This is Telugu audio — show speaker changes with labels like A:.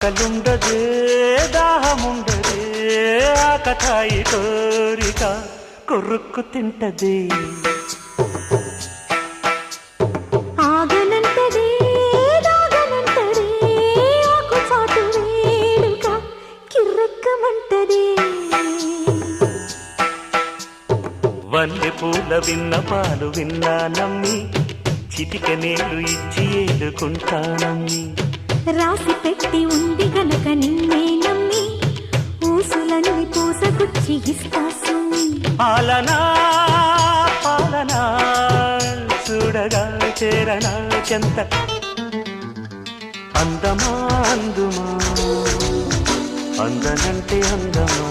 A: కలుండదే దాహముండదే ఆకతాయి కోరిక కొరుక్కు తింటదే
B: ఆగనంటదే దాగనంటదే ఆకుచాటు వేడుక కిర్రెక్కమంటదే
A: వల్లె పూల విన్న పాలు విన్నా నమ్మి చిటిక నీళ్లు ఇచ్చి ఏడుకుంటానమ్మి
B: రాసి పెట్టి ఉంది గనక నిన్నే నమ్మి ఊసులన్నీ పూసగుచ్చి ఇస్తా సుమ్మి
A: పాలనా పాలనా చూడగా చేరనా చెంత అందమా అందుమా అందనంటే అందమా